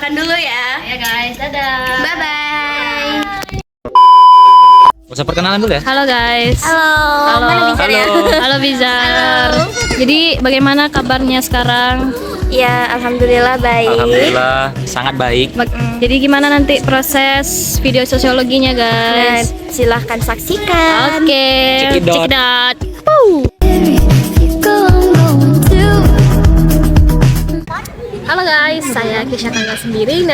makan dulu ya. Ya guys, dadah. Bye bye. Usah perkenalan dulu ya. Halo guys. Halo. Mana Bizar ya? Halo Bizar. Halo. Jadi bagaimana kabarnya sekarang? Ya, alhamdulillah baik. Alhamdulillah sangat baik. Jadi gimana nanti proses video sosiologinya Nah, guys? silahkan saksikan. Oke. Check it out. out. Woo. Halo guys, saya Kisha Tangga Sembiring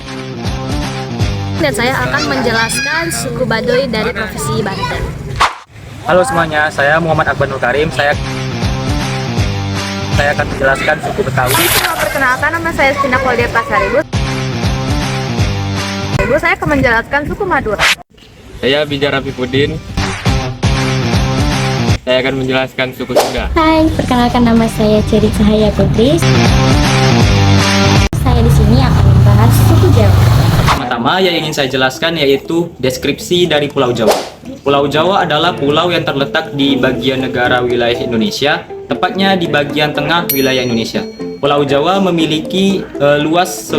dan saya akan menjelaskan suku Baduy dari Provinsi Banten. Halo semuanya, saya Muhammad Akbar Nur Karim. Saya akan menjelaskan suku Betawi. Perkenalkan, nama saya Stina Claudia Pasaribu. Saya akan menjelaskan suku Madura. Saya Bijar Rafifuddin. Saya akan menjelaskan suku Sunda. Hai, perkenalkan nama saya Ceri Cahaya Putri. Saya di sini akan membahas suku Jawa. Pertama yang ingin saya jelaskan yaitu deskripsi dari Pulau Jawa. Pulau Jawa adalah pulau yang terletak di bagian negara wilayah Indonesia, tepatnya di bagian tengah wilayah Indonesia. Pulau Jawa memiliki seluas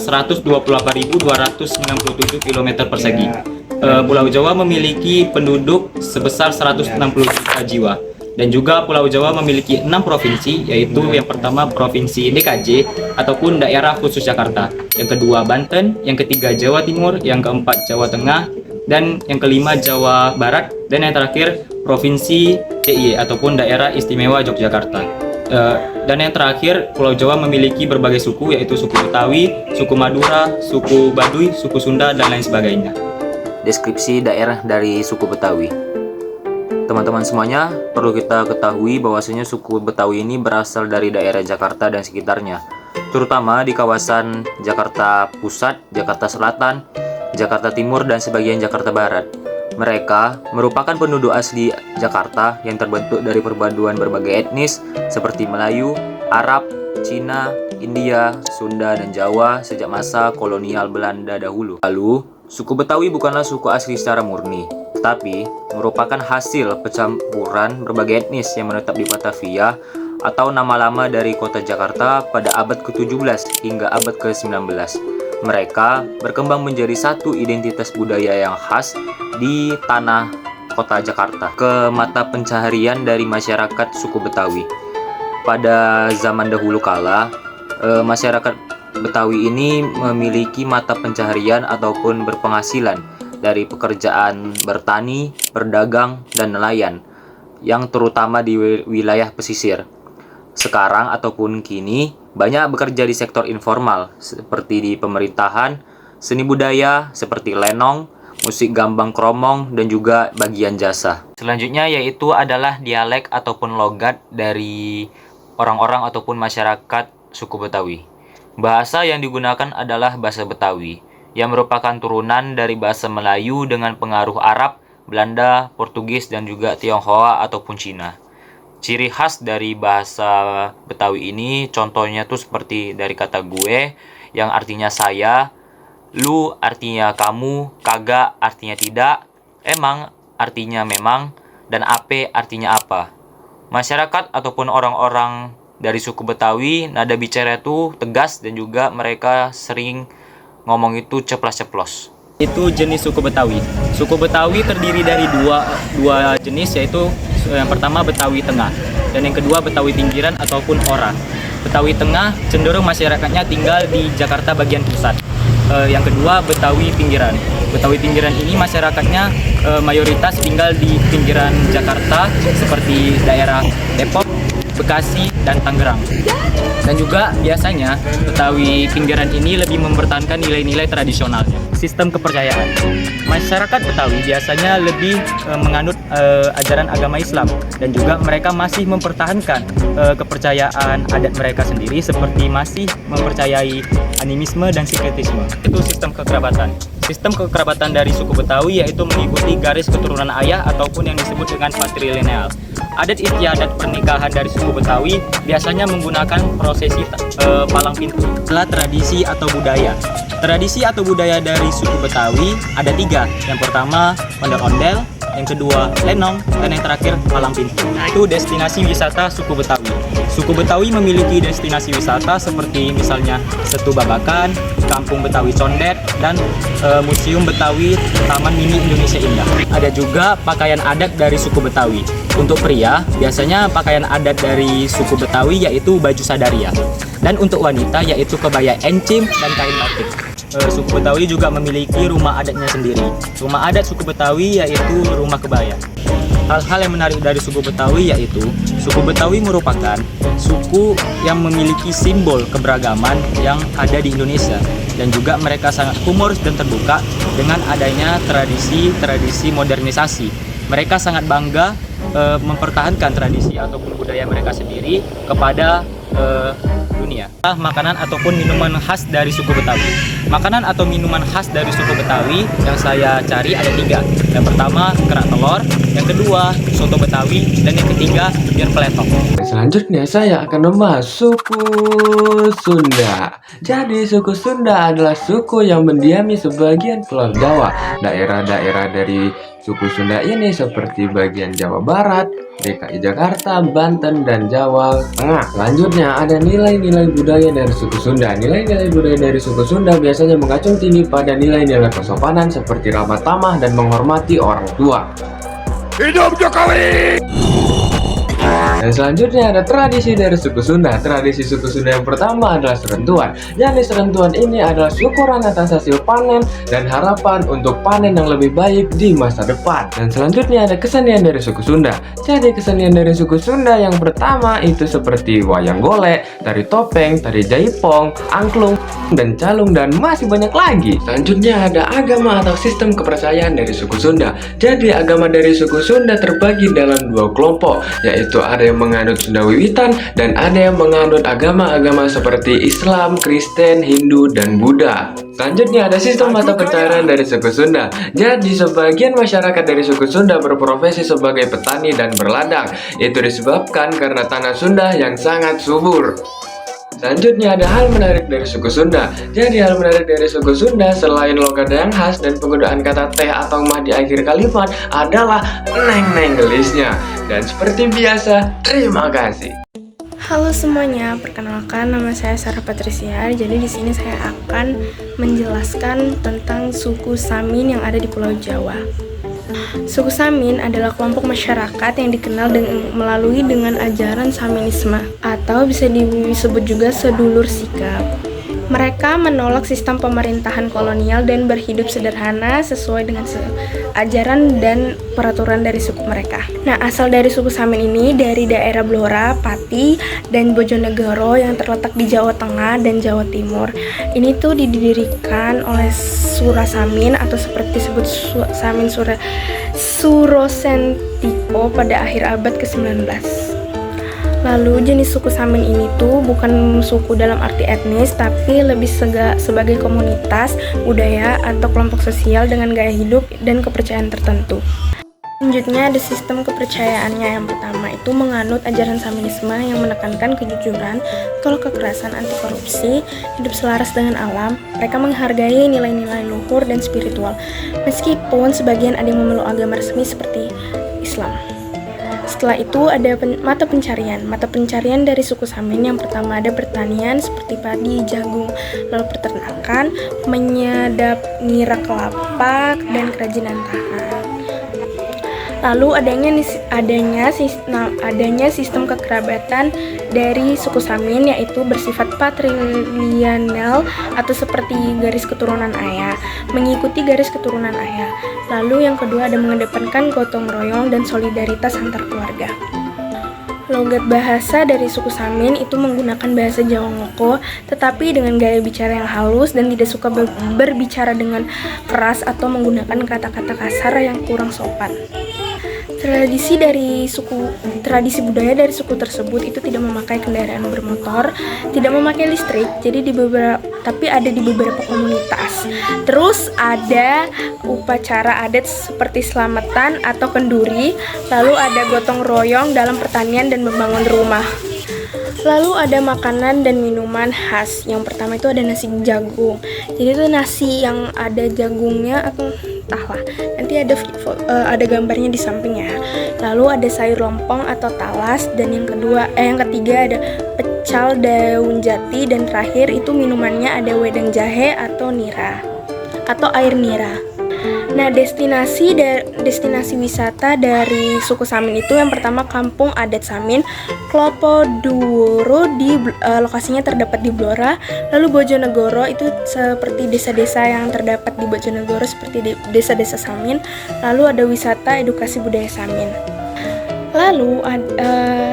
128.297 km persegi. Pulau Jawa memiliki penduduk sebesar 160 juta jiwa. Dan juga Pulau Jawa memiliki 6 provinsi, yaitu yang pertama Provinsi DKJ ataupun Daerah Khusus Jakarta, yang kedua Banten, yang ketiga Jawa Timur, yang keempat Jawa Tengah, dan yang kelima Jawa Barat, dan yang terakhir Provinsi DIY ataupun Daerah Istimewa Yogyakarta. Dan yang terakhir, Pulau Jawa memiliki berbagai suku, yaitu suku Betawi, suku Madura, suku Baduy, suku Sunda, dan lain sebagainya. Deskripsi daerah dari suku Betawi. Teman-teman semuanya, perlu kita ketahui bahwasanya suku Betawi ini berasal dari daerah Jakarta dan sekitarnya, terutama di kawasan Jakarta Pusat, Jakarta Selatan, Jakarta Timur, dan sebagian Jakarta Barat. Mereka merupakan penduduk asli Jakarta yang terbentuk dari perpaduan berbagai etnis seperti Melayu, Arab, Cina, India, Sunda, dan Jawa sejak masa kolonial Belanda dahulu. Lalu, suku Betawi bukanlah suku asli secara murni, tetapi merupakan hasil pencampuran berbagai etnis yang menetap di Batavia atau nama lama dari kota Jakarta pada abad ke-17 hingga abad ke-19. Mereka berkembang menjadi satu identitas budaya yang khas di tanah kota Jakarta ke mata pencaharian dari masyarakat suku Betawi. Pada zaman dahulu kala, masyarakat Betawi ini memiliki mata pencaharian ataupun berpenghasilan dari pekerjaan bertani, berdagang, dan nelayan yang terutama di wilayah pesisir. Sekarang ataupun kini banyak bekerja di sektor informal seperti di pemerintahan, seni budaya seperti lenong, musik gambang kromong, dan juga bagian jasa. Selanjutnya yaitu adalah dialek ataupun logat dari orang-orang ataupun masyarakat suku Betawi. Bahasa yang digunakan adalah bahasa Betawi, yang merupakan turunan dari bahasa Melayu dengan pengaruh Arab, Belanda, Portugis, dan juga Tionghoa ataupun Cina. Ciri khas dari bahasa Betawi ini contohnya tuh seperti dari kata gue yang artinya saya, lu artinya kamu, kagak artinya tidak, emang artinya memang, dan ape artinya apa. Masyarakat ataupun orang-orang dari suku Betawi, nada bicara itu tegas dan juga mereka sering ngomong itu ceplas-ceplos. Itu jenis suku Betawi. Suku Betawi terdiri dari dua jenis, yaitu yang pertama Betawi Tengah dan yang kedua Betawi Pinggiran ataupun Ora. Betawi Tengah cenderung masyarakatnya tinggal di Jakarta bagian pusat. Yang kedua Betawi Pinggiran. Betawi Pinggiran ini masyarakatnya mayoritas tinggal di pinggiran Jakarta seperti daerah Depok, Bekasi, dan Tangerang. Dan juga biasanya Betawi Pinggiran ini lebih mempertahankan nilai-nilai tradisionalnya. Sistem kepercayaan. Masyarakat Betawi biasanya lebih menganut ajaran agama Islam dan juga mereka masih mempertahankan kepercayaan adat mereka sendiri seperti masih mempercayai animisme dan sinkretisme. Itu sistem kekerabatan. Sistem kekerabatan dari suku Betawi yaitu mengikuti garis keturunan ayah ataupun yang disebut dengan patrilineal. Adat istiadat pernikahan dari suku Betawi biasanya menggunakan prosesi palang pintu. Setelah tradisi atau budaya. Tradisi atau budaya dari suku Betawi ada 3. Yang pertama ondel-ondel, yang kedua lenong, dan yang terakhir palang pintu. Itu destinasi wisata suku Betawi. Suku Betawi memiliki destinasi wisata seperti misalnya Setu Babakan, Kampung Betawi Condet, dan Museum Betawi Taman Mini Indonesia Indah. Ada juga pakaian adat dari suku Betawi. Untuk pria, biasanya pakaian adat dari suku Betawi yaitu baju sadaria. Dan untuk wanita yaitu kebaya encim dan kain batik. Suku Betawi juga memiliki rumah adatnya sendiri. Rumah adat suku Betawi yaitu rumah kebaya. Hal-hal yang menarik dari suku Betawi yaitu suku Betawi merupakan suku yang memiliki simbol keberagaman yang ada di Indonesia, dan juga mereka sangat humoris dan terbuka dengan adanya tradisi modernisasi. Mereka sangat bangga mempertahankan tradisi ataupun budaya mereka sendiri kepada dunia. Makanan ataupun minuman khas dari suku Betawi. Makanan atau minuman khas dari suku Betawi yang saya cari ada 3. Yang pertama kerak telur, yang kedua soto Betawi, dan yang ketiga bir peletok. Selanjutnya saya akan membahas suku Sunda. Jadi suku Sunda adalah suku yang mendiami sebagian Pulau Jawa. Daerah-daerah dari suku Sunda ini seperti bagian Jawa Barat, DKI Jakarta, Banten, dan Jawa Tengah. Selanjutnya ada nilai-nilai budaya dari suku Sunda. Nilai-nilai budaya dari suku Sunda biasanya mengacung tinggi pada nilai-nilai kesopanan seperti ramah tamah dan menghormati orang tua. Hidup Jokowi! Dan selanjutnya ada tradisi dari suku Sunda. Tradisi suku Sunda yang pertama adalah serentuan. Jadi serentuan ini adalah syukuran atas hasil panen dan harapan untuk panen yang lebih baik di masa depan. Dan selanjutnya ada kesenian dari suku Sunda. Jadi kesenian dari suku Sunda yang pertama itu seperti wayang golek, tari topeng, tari jaipong, angklung, dan calung, dan masih banyak lagi. Selanjutnya ada agama atau sistem kepercayaan dari suku Sunda. Jadi agama dari suku Sunda terbagi dalam 2 kelompok, yaitu ada yang menganut Sunda Wiwitan dan ada yang menganut agama-agama seperti Islam, Kristen, Hindu, dan Buddha. Selanjutnya ada sistem mata pencaharian dari suku Sunda. Jadi sebagian masyarakat dari suku Sunda berprofesi sebagai petani dan berladang. Itu disebabkan karena tanah Sunda yang sangat subur. Selanjutnya ada hal menarik dari suku Sunda. Jadi hal menarik dari suku Sunda selain logat yang khas dan penggunaan kata teh atau mah di akhir kalimat adalah neng-neng gelisnya. Dan seperti biasa, terima kasih. Halo semuanya, perkenalkan nama saya Sarah Patricia. Jadi di sini saya akan menjelaskan tentang suku Samin yang ada di Pulau Jawa. Suku Samin adalah kelompok masyarakat yang dikenal melalui dengan ajaran Saminisme atau bisa disebut juga sedulur sikap. Mereka menolak sistem pemerintahan kolonial dan berhidup sederhana sesuai dengan ajaran dan peraturan dari suku mereka. Nah, asal dari suku Samin ini dari daerah Blora, Pati, dan Bojonegoro yang terletak di Jawa Tengah dan Jawa Timur. Ini tuh didirikan oleh Sura Samin atau seperti disebut Samin Surosentiko pada akhir abad ke-19. Lalu jenis suku Samin ini tuh bukan suku dalam arti etnis, tapi lebih sebagai komunitas, budaya, atau kelompok sosial dengan gaya hidup dan kepercayaan tertentu. Selanjutnya ada sistem kepercayaannya. Yang pertama itu menganut ajaran Saminisme yang menekankan kejujuran, tolak kekerasan, anti korupsi, hidup selaras dengan alam. Mereka menghargai nilai-nilai luhur dan spiritual, meskipun sebagian ada yang memeluk agama resmi seperti Islam. Setelah itu ada mata pencarian. Mata pencarian dari suku Samin yang pertama ada pertanian seperti padi, jagung, lalu peternakan, menyadap nira kelapa, dan kerajinan tangan. Lalu adanya sistem kekerabatan dari suku Samin yaitu bersifat patrilineal atau seperti garis keturunan ayah, mengikuti garis keturunan ayah. Lalu yang kedua ada mengedepankan gotong royong dan solidaritas antar keluarga. Logat bahasa dari suku Samin itu menggunakan bahasa Jawa Ngoko, tetapi dengan gaya bicara yang halus dan tidak suka berbicara dengan keras atau menggunakan kata-kata kasar yang kurang sopan. Tradisi budaya dari suku tersebut itu tidak memakai kendaraan bermotor, tidak memakai listrik, tapi ada di beberapa komunitas. Terus ada upacara adat seperti selamatan atau kenduri, lalu ada gotong royong dalam pertanian dan membangun rumah. Lalu ada makanan dan minuman khas. Yang pertama itu ada nasi jagung. Jadi itu nasi yang ada jagungnya atau entahlah. Nanti ada gambarnya di sampingnya. Lalu ada sayur lompong atau talas, dan yang ketiga ada pecel daun jati, dan terakhir itu minumannya ada wedang jahe atau nira atau air nira. Nah, destinasi wisata dari suku Samin itu yang pertama Kampung Adat Samin, Klopoduworo lokasinya terdapat di Blora. Lalu Bojonegoro itu seperti desa-desa yang terdapat di Bojonegoro seperti desa-desa Samin. Lalu ada wisata edukasi budaya Samin. Lalu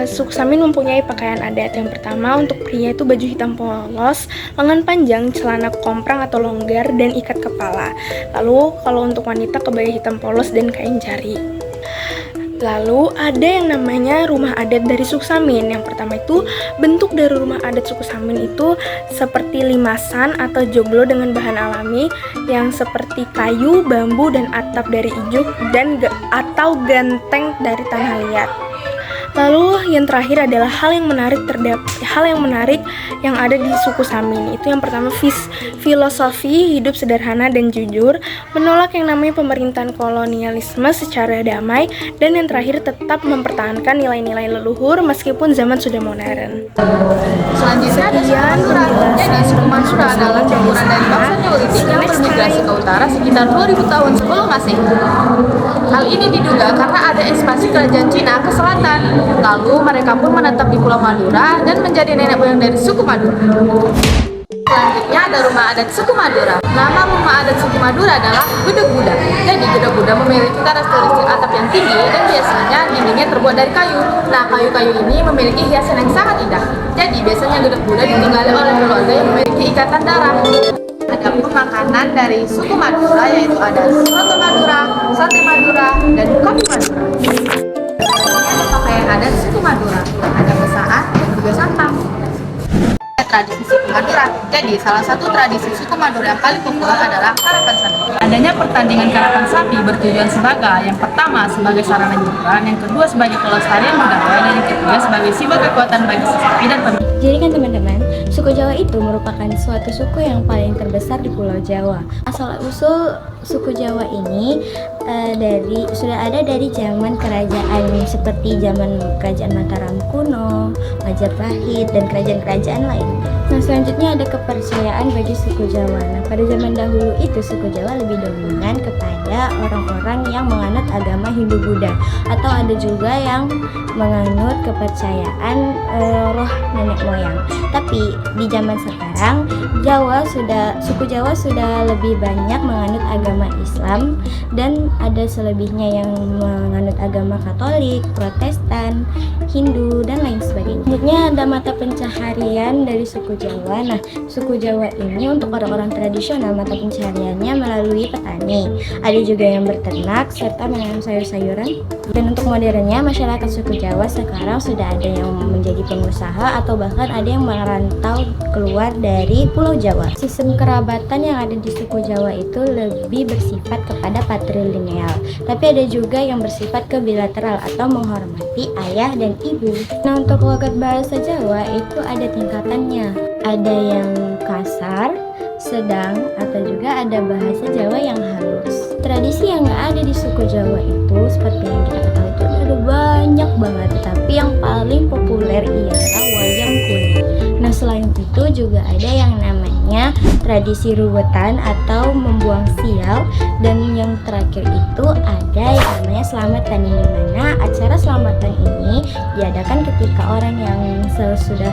suku Samin mempunyai pakaian adat. Yang pertama untuk pria itu baju hitam polos, lengan panjang, celana komprang atau longgar, dan ikat kepala. Lalu kalau untuk wanita kebaya hitam polos dan kain jari. Lalu ada yang namanya rumah adat dari suku Samin. Yang pertama itu bentuk dari rumah adat suku Samin itu seperti limasan atau joglo dengan bahan alami yang seperti kayu, bambu, dan atap dari ijuk atau genteng dari tanah liat. Lalu yang terakhir adalah hal yang menarik yang ada di suku Samin. Itu yang pertama filosofi hidup sederhana dan jujur, menolak yang namanya pemerintahan kolonialisme secara damai, dan yang terakhir tetap mempertahankan nilai-nilai leluhur meskipun zaman sudah modern. Selanjutnya ada suku Madura. Jadi suku Madura adalah campuran dari bangsa Neolitik yang bermigrasi ke utara sekitar 2000 tahun sebelum Masehi. Hal ini diduga karena ada ekspansi kerajaan Cina ke selatan. Lalu mereka pun menetap di Pulau Madura dan menjadi nenek moyang dari suku Madura. Selanjutnya ada rumah adat suku Madura. Nama rumah adat suku Madura adalah Gudeg Buddha. Jadi Gudeg Buddha memiliki karakteristik atap yang tinggi dan biasanya dindingnya terbuat dari kayu. Nah, kayu-kayu ini memiliki hiasan yang sangat indah. Jadi biasanya Gudeg Buddha ditinggali oleh keluarga yang memiliki ikatan darah. Adapun makanan dari suku Madura yaitu ada soto Madura, sate Madura, dan kopi Madura. Ada pakaian adat suku Madura, ada pesaan dan juga santang. Tradisi suku Madura. Jadi salah satu tradisi suku Madura yang paling populer adalah karapan sapi. Adanya pertandingan karapan sapi bertujuan sebagai yang pertama sebagai sarana hiburan, yang kedua sebagai pelestarian budaya, dan yang ketiga sebagai simbol kekuatan bagi sapi dan pemilik. Jadi kan teman-teman, suku Jawa itu merupakan suatu suku yang paling terbesar di Pulau Jawa. Asal-usul suku Jawa ini sudah ada dari zaman kerajaan seperti zaman kerajaan Mataram kuno, Majapahit, dan kerajaan-kerajaan lain. Nah, selanjutnya ada kepercayaan bagi suku Jawa. Nah, pada zaman dahulu itu suku Jawa lebih dominan kepada orang-orang yang menganut agama Hindu-Buddha, atau ada juga yang menganut kepercayaan roh nenek moyang. Tapi di zaman sekarang suku Jawa sudah lebih banyak menganut agama Islam, dan ada selebihnya yang menganut agama Katolik, Protestan, Hindu, dan lain sebagainya. Selanjutnya ada mata pencaharian dari suku Jawa. Nah, suku Jawa ini untuk orang-orang tradisional mata pencahariannya melalui petani. Ada juga yang berternak serta menanam sayur-sayuran. Dan untuk modernnya masyarakat suku Jawa sekarang sudah ada yang menjadi pengusaha atau bahkan ada yang merantau keluar dari Pulau Jawa. Sistem kerabatan yang ada di suku Jawa itu lebih bersifat kepada patrilineal, tapi ada juga yang bersifat kebilateral atau menghormati ayah dan ibu. Nah, untuk logat bahasa Jawa itu ada tingkatannya. Ada yang kasar, sedang, atau juga ada bahasa Jawa yang halus. Tradisi yang ada di suku Jawa itu seperti yang kita ketahui itu ada banyak banget, tapi yang paling populer ialah wayang kulit. Nah, selain itu juga ada yang namanya tradisi ruwetan atau membuang sial, dan yang terakhir itu ada yang namanya selamatan, di mana acara selamatan ini diadakan ketika orang yang sudah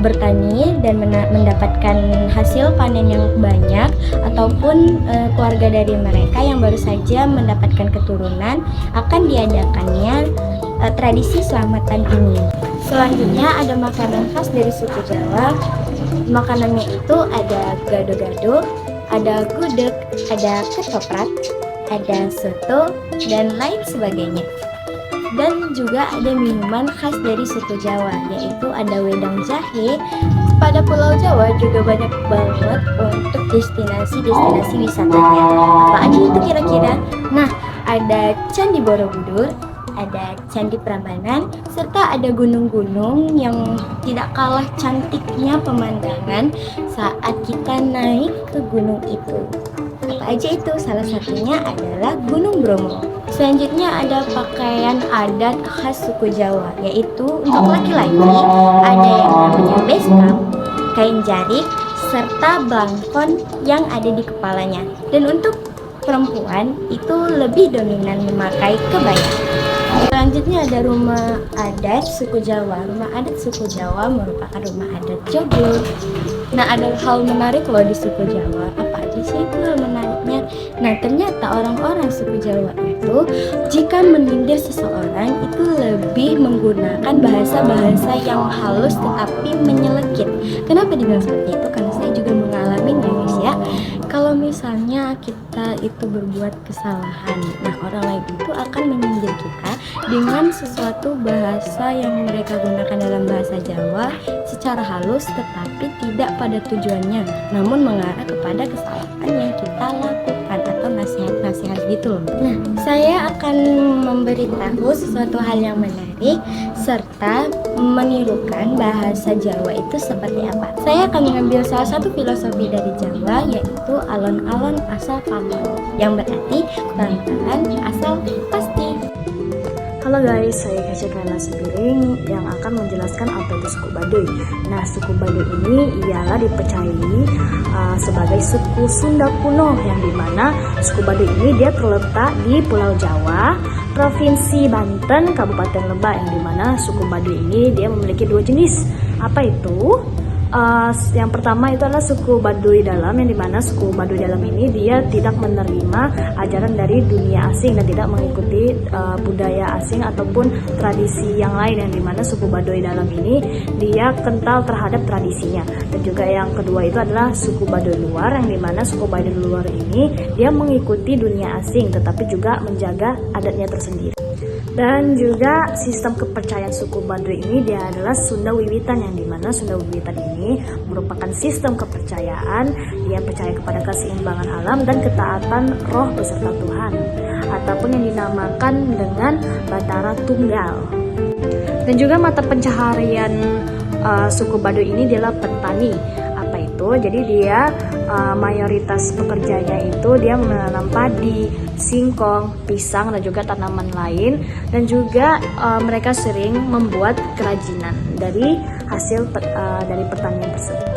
bertani dan mendapatkan hasil panen yang banyak, ataupun keluarga dari mereka yang baru saja mendapatkan keturunan, akan diadakannya tradisi selamatan ini. Selanjutnya ada makanan khas dari suku Jawa. Makanannya itu ada gado-gado, ada gudeg, ada ketoprak, ada soto, dan lain sebagainya. Dan juga ada minuman khas dari suku Jawa, yaitu ada wedang jahe. Pada Pulau Jawa juga banyak banget untuk destinasi wisatanya. Apa aja itu kira-kira? Nah, ada Candi Borobudur, ada Candi Prambanan, serta ada gunung-gunung yang tidak kalah cantiknya pemandangan saat kita naik ke gunung itu. Apa aja itu? Salah satunya adalah Gunung Bromo. Selanjutnya ada pakaian adat khas suku Jawa, yaitu untuk laki-laki ada yang namanya beskap, kain jarik, serta blangkon yang ada di kepalanya. Dan untuk perempuan itu lebih dominan memakai kebaya. Selanjutnya ada rumah adat suku Jawa. Rumah adat suku Jawa merupakan rumah adat joglo. Nah, ada hal menarik loh di suku Jawa. Apa aja sih itu hal menariknya? Nah, ternyata orang-orang suku Jawa itu jika menyindir seseorang itu lebih menggunakan bahasa-bahasa yang halus tetapi menyelekit. Kenapa dibilang seperti itu? Karena saya juga mengalami guys ya. Kalau misalnya kita itu berbuat kesalahan, nah orang lain itu akan menyindir kita dengan sesuatu bahasa yang mereka gunakan dalam bahasa Jawa secara halus tetapi tidak pada tujuannya, namun mengarah kepada kesalahan yang kita lakukan atau nasihat-nasihat gitu loh. Nah, saya akan memberitahu sesuatu hal yang menarik serta menirukan bahasa Jawa itu seperti apa. Saya akan mengambil salah satu filosofi dari Jawa, yaitu alon-alon asal pamor, yang berarti pelan-pelan asal pasti. Halo guys, saya Kesha Kayla Sembiring yang akan menjelaskan apa itu suku Baduy. Nah, suku Baduy ini ialah dipercayai sebagai suku Sunda kuno, yang dimana suku Baduy ini dia terletak di Pulau Jawa, Provinsi Banten, Kabupaten Lebak, yang dimana suku Baduy ini dia memiliki dua jenis. Apa itu? Yang pertama itu adalah suku Baduy Dalam, yang dimana suku Baduy Dalam ini dia tidak menerima ajaran dari dunia asing dan tidak mengikuti budaya asing ataupun tradisi yang lain, yang dimana suku Baduy Dalam ini dia kental terhadap tradisinya. Dan juga yang kedua itu adalah suku Baduy Luar, yang dimana suku Baduy Luar ini dia mengikuti dunia asing tetapi juga menjaga adatnya tersendiri. Dan juga sistem kepercayaan suku Baduy ini dia adalah Sunda Wiwitan, yang dimana Sunda Wiwitan ini merupakan sistem kepercayaan yang percaya kepada keseimbangan alam dan ketaatan roh beserta Tuhan, ataupun yang dinamakan dengan Batara Tunggal. Dan juga mata pencaharian suku Baduy ini adalah petani. Apa itu? Jadi dia mayoritas pekerjanya itu dia menanam padi, singkong, pisang, dan juga tanaman lain. Dan juga mereka sering membuat kerajinan dari hasil dari pertanian tersebut.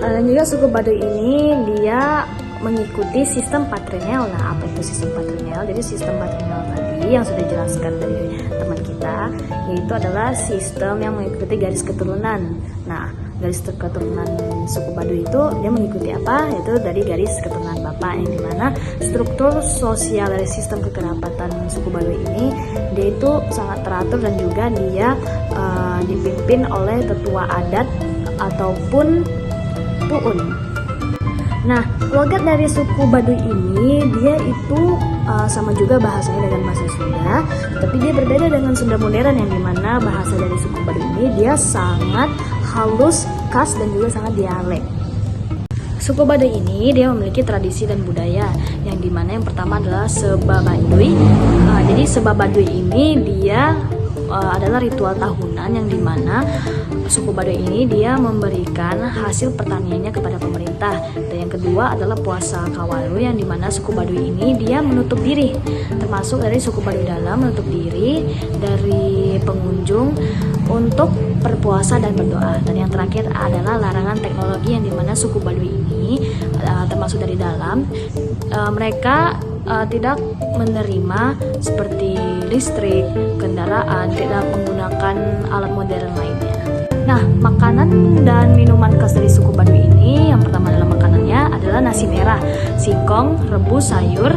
Dan juga suku Baduy ini dia mengikuti sistem patrilineal. Nah, apa itu sistem patrilineal? Jadi sistem patrilineal tadi yang sudah dijelaskan dari teman kita, yaitu adalah sistem yang mengikuti garis keturunan. Nah, garis keturunan suku Baduy itu dia mengikuti apa? Yaitu dari garis keturunan bapak, yang dimana struktur sosial dari sistem kekerabatan suku Baduy ini dia itu sangat teratur dan juga dia dipimpin oleh tetua adat ataupun puun. Nah, logat dari suku Baduy ini dia itu sama juga bahasanya dengan bahasa Sunda, tapi dia berbeda dengan Sunda modern, yang dimana bahasa dari suku Baduy ini dia sangat halus, khas, dan juga sangat dialek. Suku Baduy ini dia memiliki tradisi dan budaya, yang dimana yang pertama adalah Seba Baduy. Jadi Seba Baduy ini dia adalah ritual tahunan, yang dimana suku Baduy ini dia memberikan hasil pertaniannya kepada pemerintah. Dan yang kedua adalah puasa Kawalu, yang dimana suku Baduy ini dia menutup diri, termasuk dari suku Baduy Dalam menutup diri dari pengunjung untuk berpuasa dan berdoa. Dan yang terakhir adalah larangan teknologi, yang dimana suku Baduy ini termasuk dari dalam mereka tidak menerima seperti listrik, kendaraan, tidak menggunakan alat modern lainnya. Nah, makanan dan minuman khas dari suku Baduy ini, yang pertama adalah makanannya adalah nasi merah, singkong, rebus, sayur,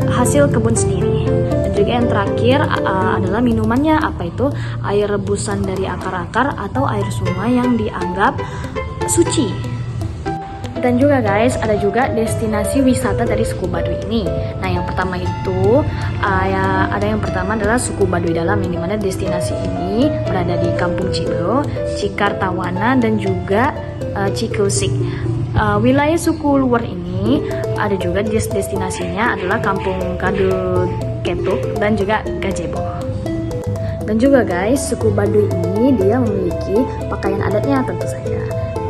hasil kebun sendiri. Dan juga yang terakhir adalah minumannya, apa itu? Air rebusan dari akar-akar atau air sungai yang dianggap suci. Dan juga guys, ada juga destinasi wisata dari suku Baduy ini. Nah, yang pertama itu ada yang pertama adalah suku Baduy Dalam, yang dimana destinasi ini berada di Kampung Cibo, Cikartawana, dan juga Cikusik. Wilayah suku luar ini ada juga destinasinya adalah Kampung Kadu Ketuk dan juga Gajebo. Dan juga guys, suku Baduy ini dia memiliki pakaian adatnya tentu saja.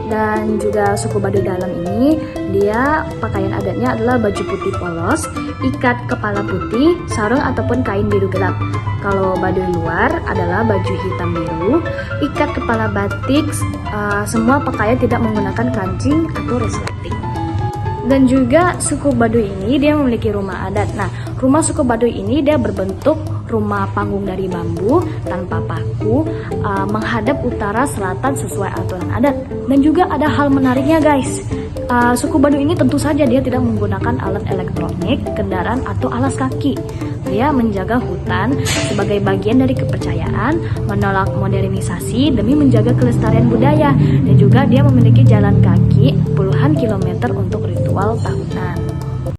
Dan juga suku Baduy dalam ini dia pakaian adatnya adalah baju putih polos, ikat kepala putih, sarung ataupun kain biru gelap. Kalau Baduy luar adalah baju hitam biru, ikat kepala batik, semua pakaian tidak menggunakan kancing atau resleting. Dan juga suku Baduy ini dia memiliki rumah adat. Nah, rumah suku Baduy ini dia berbentuk rumah panggung dari bambu tanpa paku, menghadap utara selatan sesuai aturan adat. Dan juga ada hal menariknya guys, suku Baduy ini tentu saja dia tidak menggunakan alat elektronik, kendaraan atau alas kaki. Dia menjaga hutan sebagai bagian dari kepercayaan, menolak modernisasi demi menjaga kelestarian budaya. Dan juga dia memiliki jalan kaki puluhan kilometer untuk ritual tahun